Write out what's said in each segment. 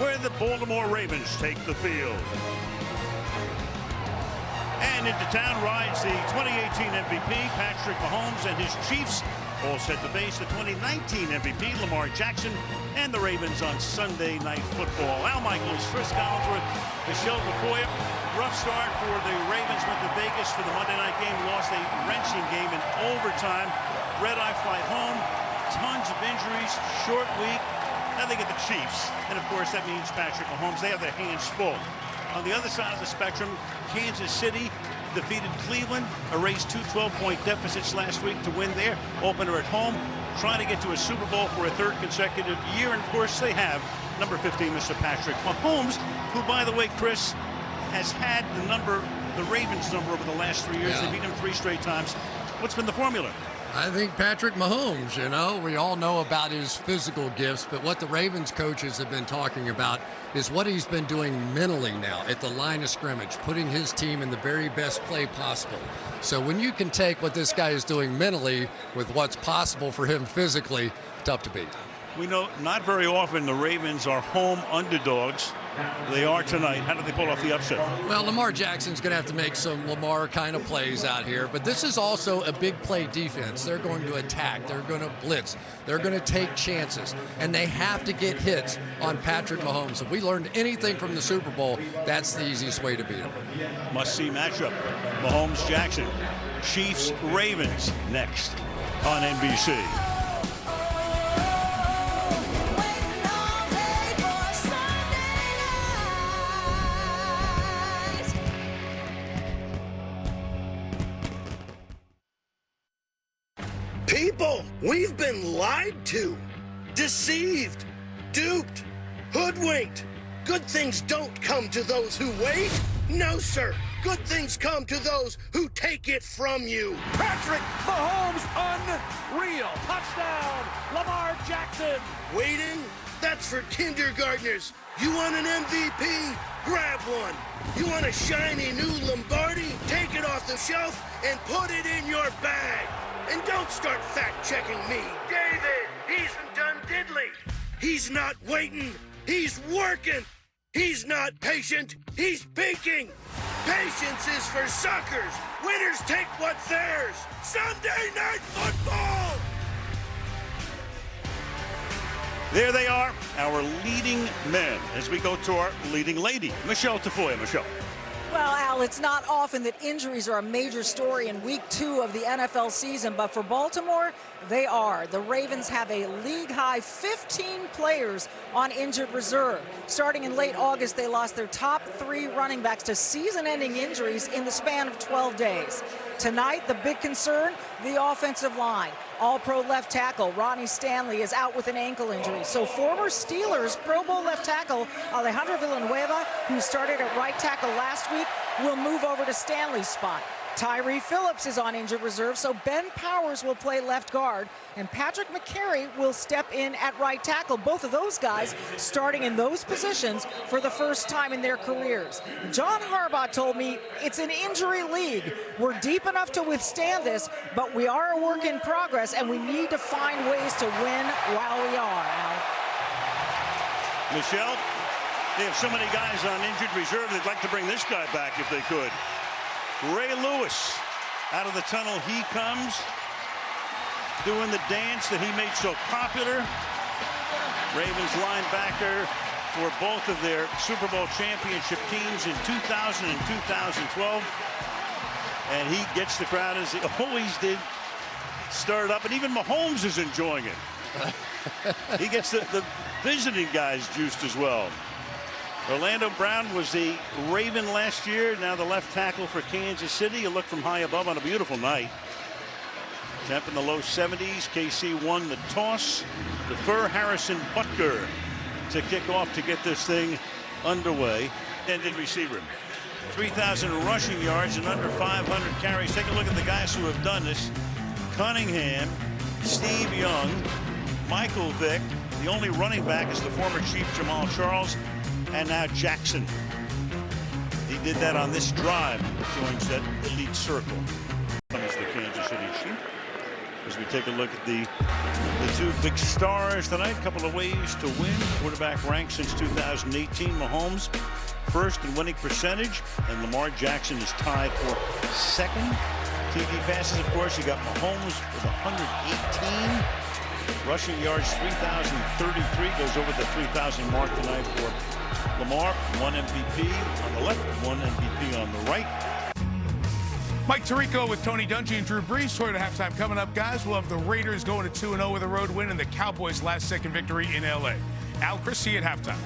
where the Baltimore Ravens take the field. And into town rides the 2018 MVP, Patrick Mahomes, and his Chiefs all set to face the 2019 MVP, Lamar Jackson, and the Ravens on Sunday Night Football. Al Michaels, Chris Collinsworth, Michelle Tafoya. Rough start for the Ravens. Went to Vegas for the Monday night game. Lost a wrenching game in overtime. Red-eye flight home. Tons of injuries. Short week. Now they get the Chiefs. And, of course, that means Patrick Mahomes. They have their hands full. On the other side of the spectrum, Kansas City defeated Cleveland, erased two 12-point deficits last week to win their opener at home, trying to get to a Super Bowl for a third consecutive year. And, of course, they have number 15, Mr. Patrick Mahomes, who, by the way, Chris, has had the Ravens number over the last 3 years. They beat him 3 straight times. What's been the formula? I think Patrick Mahomes, we all know about his physical gifts, but what the Ravens coaches have been talking about is what he's been doing mentally now at the line of scrimmage, putting his team in the very best play possible. So when you can take what this guy is doing mentally with what's possible for him physically, tough to beat. We know not very often the Ravens are home underdogs. They are tonight. How did they pull off the upset? Well, Lamar Jackson's going to have to make some Lamar kind of plays out here, but this is also a big play defense. They're going to attack. They're going to blitz. They're going to take chances, and they have to get hits on Patrick Mahomes. If we learned anything from the Super Bowl, that's the easiest way to beat him. Must-see matchup. Mahomes-Jackson. Chiefs-Ravens next on NBC. People, we've been lied to, deceived, duped, hoodwinked. Good things don't come to those who wait. No, sir. Good things come to those who take it from you. Patrick Mahomes, unreal. Touchdown, Lamar Jackson. Waiting? That's for kindergartners. You want an MVP? Grab one. You want a shiny new Lombardi? Take it off the shelf and put it in your bag. And don't start fact-checking me. David, he's done diddly. He's not waiting. He's working. He's not patient. He's peaking. Patience is for suckers. Winners take what's theirs. Sunday Night Football! There they are, our leading men, as we go to our leading lady, Michelle Tafoya. Michelle. Well, Al, it's not often that injuries are a major story in week 2 of the NFL season, but for Baltimore, they are. The Ravens have a league-high 15 players on injured reserve. Starting in late August, they lost their top 3 running backs to season-ending injuries in the span of 12 days. Tonight, the big concern, the offensive line. All-Pro left tackle Ronnie Stanley is out with an ankle injury. So former Steelers Pro Bowl left tackle Alejandro Villanueva, who started at right tackle last week, will move over to Stanley's spot. Tyree Phillips is on injured reserve, so Ben Powers will play left guard, and Patrick McCary will step in at right tackle. Both of those guys starting in those positions for the first time in their careers. John Harbaugh told me it's an injury league. We're deep enough to withstand this, but we are a work in progress, and we need to find ways to win while we are, Al. Michelle, they have so many guys on injured reserve, they'd like to bring this guy back if they could. Ray Lewis, out of the tunnel he comes, doing the dance that he made so popular. Ravens linebacker for both of their Super Bowl championship teams in 2000 and 2012. And he gets the crowd, as he always did, stirred up, and even Mahomes is enjoying it. He gets the visiting guys juiced as well. Orlando Brown was the Raven last year, now the left tackle for Kansas City. You look from high above on a beautiful night. Temp in the low 70s. KC won the toss. Defer Harrison Butker to kick off to get this thing underway. Ended receiver. 3,000 rushing yards and under 500 carries. Take a look at the guys who have done this. Cunningham, Steve Young, Michael Vick. The only running back is the former Chief Jamal Charles. And now Jackson. He did that on this drive. Joins that elite circle. Comes the Kansas City Chief. as we take a look at the two big stars tonight. A couple of ways to win. Quarterback ranked since 2018. Mahomes first in winning percentage, and Lamar Jackson is tied for second. TV passes, of course, you got Mahomes with 118. Rushing yards, 3,033. Goes over the 3,000 mark tonight for Lamar. One MVP on the left, one MVP on the right. Mike Tirico with Tony Dungy and Drew Brees. Toyota halftime coming up, guys. We'll have the Raiders going to 2-0 with a road win and the Cowboys' last-second victory in L.A. Al, Chris, see you at halftime.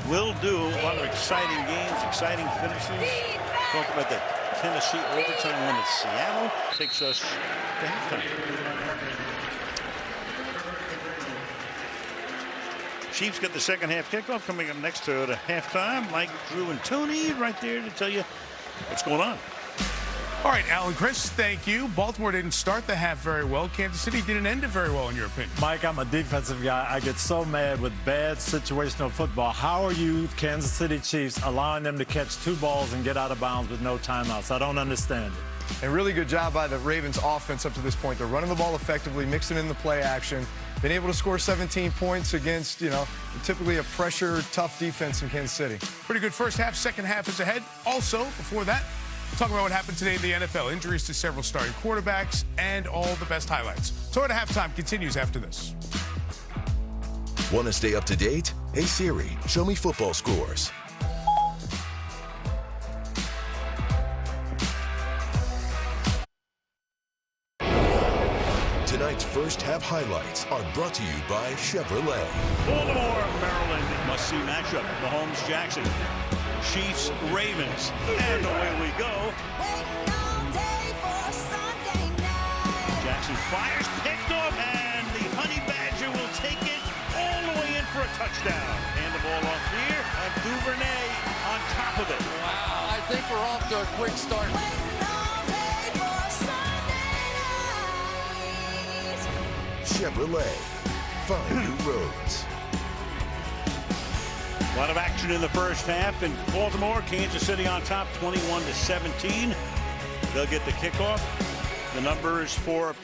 Will do. A lot of exciting games, exciting finishes. Talk about the Tennessee overtime win at Seattle. Takes us to halftime. Chiefs get the second half kickoff coming up next to halftime. Mike, Drew, and Tony right there to tell you what's going on. All right, Al and Chris, thank you. Baltimore didn't start the half very well. Kansas City didn't end it very well, in your opinion. Mike, I'm a defensive guy. I get so mad with bad situational football. How are you, Kansas City Chiefs, allowing them to catch 2 balls and get out of bounds with no timeouts? I don't understand it. And really good job by the Ravens offense up to this point. They're running the ball effectively, mixing in the play action. Been able to score 17 points against, typically a pressure, tough defense in Kansas City. Pretty good first half. Second half is ahead. Also, before that, talking about what happened today in the NFL. Injuries to several starting quarterbacks and all the best highlights. Toyota halftime continues after this. Want to stay up to date? Hey Siri, show me football scores. Tonight's first half highlights are brought to you by Chevrolet. Baltimore, Maryland, must-see matchup. Mahomes, Jackson, Chiefs, Ravens, and away we go. Jackson fires, picked off, and the Honey Badger will take it all the way in for a touchdown. And the ball off here, and Duvernay on top of it. Wow, I think we're off to a quick start. Chevrolet, find new roads. A lot of action in the first half in Baltimore. Kansas City on top, 21-17. They'll get the kickoff. The numbers for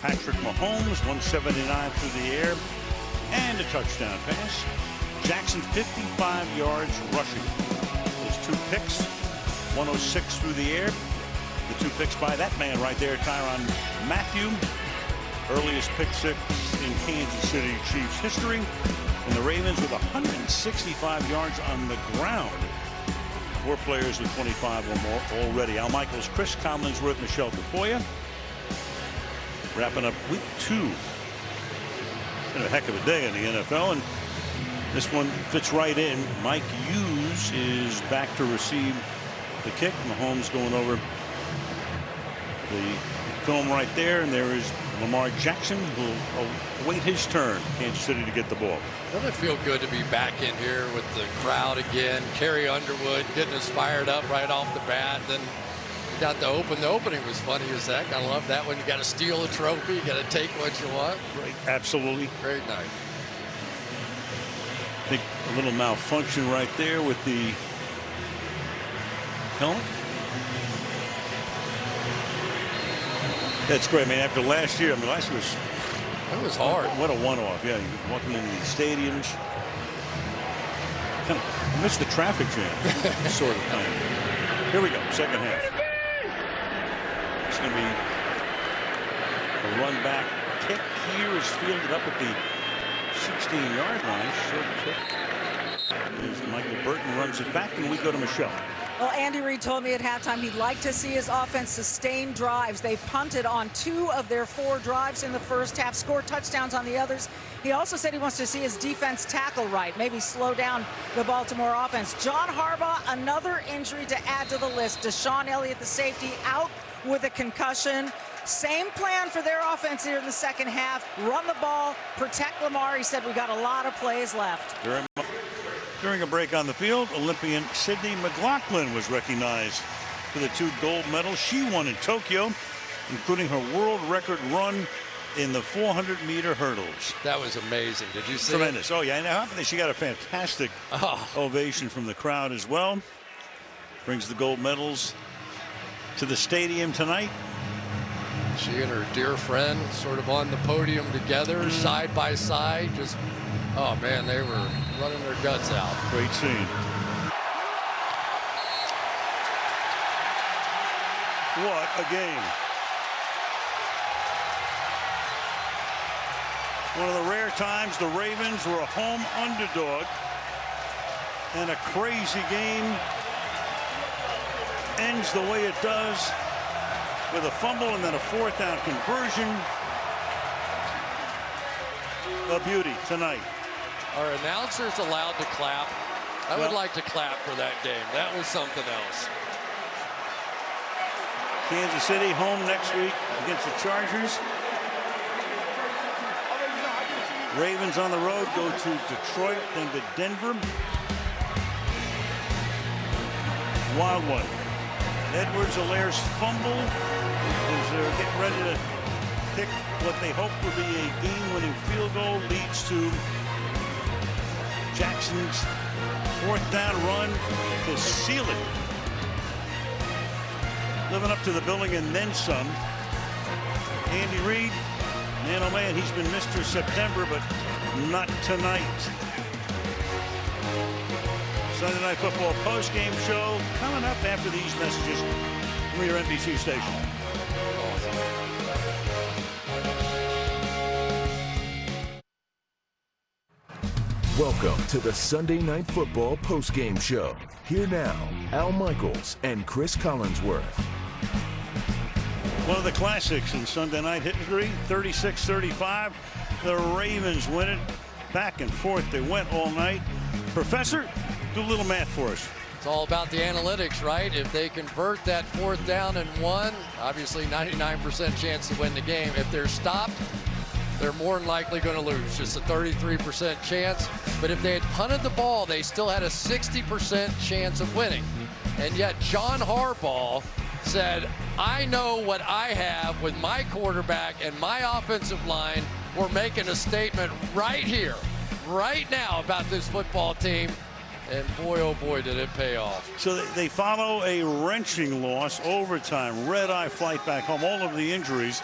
Patrick Mahomes, 179 through the air, and a touchdown pass. Jackson, 55 yards rushing. There's 2 picks, 106 through the air. The 2 picks by that man right there, Tyrann Mathieu. Earliest pick 6 in Kansas City Chiefs history. And the Ravens with 165 yards on the ground. 4 players with 25 or more already. Al Michaels, Chris Collinsworth, Michelle Tafoya. Wrapping up week 2. Been a heck of a day in the NFL, and this one fits right in. Mike Hughes is back to receive the kick. Mahomes going over the film right there, and there is Lamar Jackson who will await his turn. Kansas City to get the ball. Doesn't it feel good to be back in here with the crowd again? Carrie Underwood getting us fired up right off the bat. Then we got the open. The opening was funny as heck. I love that one. You got to steal a trophy. You got to take what you want. Right. Absolutely. Great night. I think a little malfunction right there with the helmet. That's great, man. After last year, last year was... It was hard. What a one-off. Yeah, you're walking into these stadiums. Kind of missed the traffic jam, sort of thing. Here we go, second half. It's going to be a run back kick. Here is fielded up at the 16-yard line. Short kick. As Michael Burton runs it back, and we go to Michelle. Well, Andy Reid told me at halftime he'd like to see his offense sustain drives. They punted on 2 of their 4 drives in the first half, scored touchdowns on the others. He also said he wants to see his defense tackle right, maybe slow down the Baltimore offense. John Harbaugh, another injury to add to the list. Deshaun Elliott, the safety, out with a concussion. Same plan for their offense here in the second half. Run the ball, protect Lamar. He said we got a lot of plays left. During a break on the field, Olympian Sydney McLaughlin was recognized for the 2 gold medals she won in Tokyo, including her world record run in the 400-meter hurdles. That was amazing. Did you see Tremendous. it? Oh, yeah. And she got a fantastic ovation from the crowd as well. Brings the gold medals to the stadium tonight. She and her dear friend sort of on the podium together, side by side. Just, oh man, they were running their guts out. Great scene. What a game. One of the rare times the Ravens were a home underdog, and a crazy game ends the way it does with a fumble and then a 4th down conversion. A beauty tonight. Are announcers allowed to clap? I would like to clap for that game. That was something else. Kansas City home next week against the Chargers. Ravens on the road go to Detroit, then to Denver. Wild one. Edwards-Helaire's fumble as they're getting ready to kick what they hope will be a game-winning field goal, leads to Jackson's 4th down run to seal it. Living up to the billing and then some. Andy Reid, man oh man, he's been Mr. September, but not tonight. Sunday Night Football post-game show coming up after these messages from your NBC station. Welcome to the Sunday Night Football postgame show. Here now, Al Michaels and Chris Collinsworth. One of the classics in Sunday night history, 36-35. The Ravens win it. Back and forth they went all night. Professor, do a little math for us. It's all about the analytics, right? If they convert that 4th down and 1, obviously 99% chance to win the game. If they're stopped, they're more than likely going to lose. Just a 33% chance. But if they had punted the ball, they still had a 60% chance of winning. And yet John Harbaugh said, I know what I have with my quarterback and my offensive line. We're making a statement right here, right now about this football team. And boy, oh boy, did it pay off. So they follow a wrenching loss, overtime, red-eye flight back home, all of the injuries,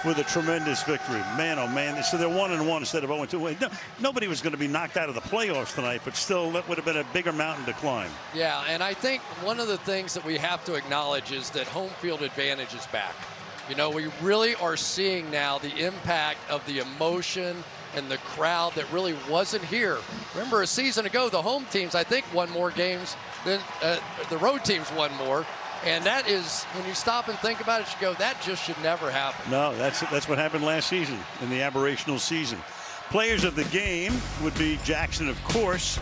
with a tremendous victory. Man, oh man, so they're 1-1 instead of 0-2. No, nobody was going to be knocked out of the playoffs tonight, but still that would have been a bigger mountain to climb. Yeah, and I think one of the things that we have to acknowledge is that home field advantage is back. You know, we really are seeing now the impact of the emotion and the crowd that really wasn't here. Remember, a season ago, the home teams, I think, won more games than the road teams won more. And that is, when you stop and think about it, you go, that just should never happen. No, that's what happened last season in the aberrational season. Players of the game would be Jackson, of course.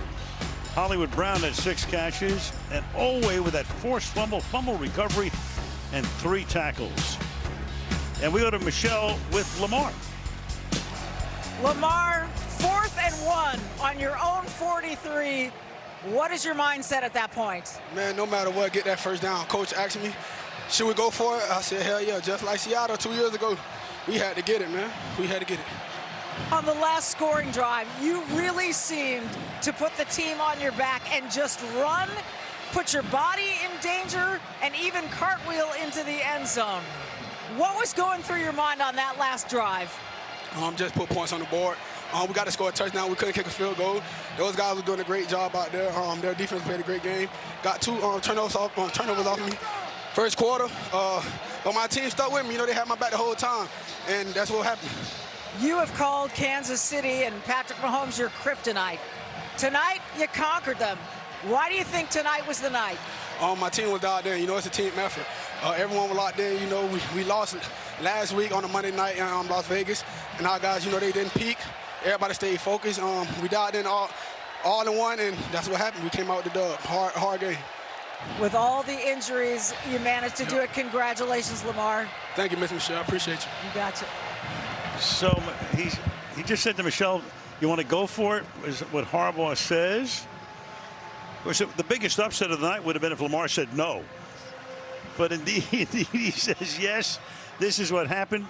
Hollywood Brown had 6 catches, and Olway with that forced fumble recovery, and 3 tackles. And we go to Michelle with Lamar. Lamar, 4th and 1 on your own 43. What is your mindset at that point? Man, no matter what, get that 1st down. Coach asked me, should we go for it? I said, hell yeah, just like Seattle 2 years ago. We had to get it, man. We had to get it. On the last scoring drive, you really seemed to put the team on your back and just run, put your body in danger, and even cartwheel into the end zone. What was going through your mind on that last drive? Just put points on the board. We got to score a touchdown. We couldn't kick a field goal. Those guys were doing a great job out there. Their defense played a great game. Got 2 turnovers off me. First quarter, but my team stuck with me. You know, they had my back the whole time, and that's what happened. You have called Kansas City and Patrick Mahomes your kryptonite. Tonight, you conquered them. Why do you think tonight was the night? My team was out there. You know, it's a team effort. Everyone was out there. You know, we lost last week on a Monday night in Las Vegas, and our guys, you know, they didn't peak. Everybody stayed focused. We dialed in all in one, and that's what happened. We came out with the dub. Hard game. With all the injuries, you managed to do it. Congratulations, Lamar. Thank you, Miss Michelle. I appreciate you. You gotcha. So he just said to Michelle, you want to go for it, is what Harbaugh says. Of course, the biggest upset of the night would have been if Lamar said no. But indeed, he says yes, this is what happened.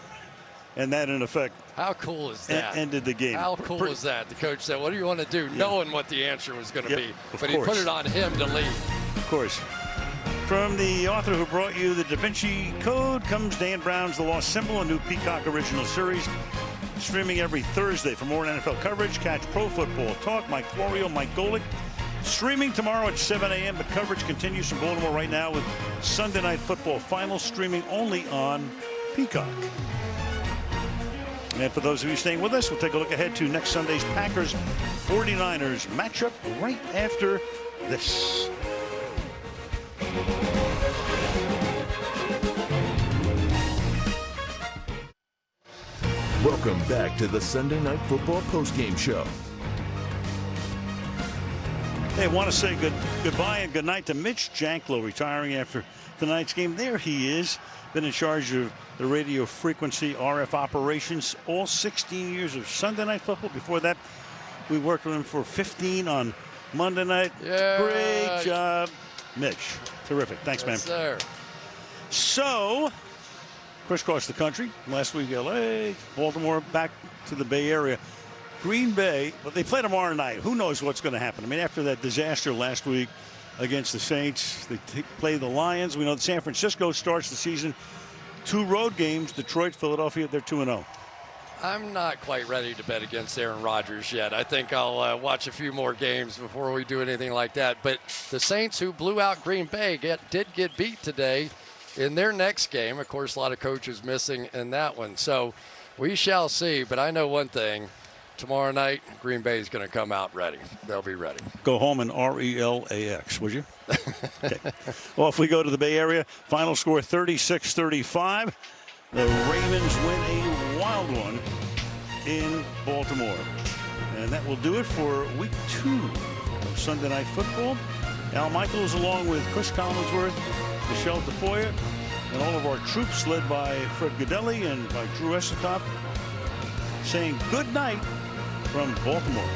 And that, in effect, how cool is that? Ended the game. How cool is that? The coach said, what do you want to do? Yeah. Knowing what the answer was going to be. But he put it on him to lead. Of course. From the author who brought you the Da Vinci Code comes Dan Brown's The Lost Symbol, a new Peacock original series. Streaming every Thursday. For more NFL coverage, catch Pro Football Talk. Mike Florio, Mike Golick. Streaming tomorrow at 7 a.m., but coverage continues from Baltimore right now with Sunday Night Football Finals streaming only on Peacock. And for those of you staying with us, we'll take a look ahead to next Sunday's Packers 49ers matchup right after this. Welcome back to the Sunday Night Football postgame show. Hey, I want to say goodbye and good night to Mitch Janklow, retiring after tonight's game. There he is, been in charge of the radio frequency RF operations all 16 years of Sunday Night Football. Before that, we worked with him for 15 on Monday night. Yeah. Great job, Mitch. Terrific. Thanks, man. Yes, sir. So, crisscross the country. Last week, LA, Baltimore, back to the Bay Area. Green Bay, well, they play tomorrow night. Who knows what's going to happen? I mean, after that disaster last week against the Saints, they play the Lions. We know that San Francisco starts the season 2 road games. Detroit, Philadelphia, they're 2-0. I'm not quite ready to bet against Aaron Rodgers yet. I think I'll watch a few more games before we do anything like that. But the Saints, who blew out Green Bay, did get beat today in their next game. Of course, a lot of coaches missing in that one. So we shall see. But I know one thing. Tomorrow night, Green Bay is going to come out ready. They'll be ready. Go home and RELAX, would you? Okay. Well, if we go to the Bay Area, final score 36-35. The Ravens win a wild one in Baltimore. And that will do it for week 2 of Sunday Night Football. Al Michaels along with Chris Collinsworth, Michelle Tafoya, and all of our troops led by Fred Godelli and by Drew Escott saying good night from Baltimore.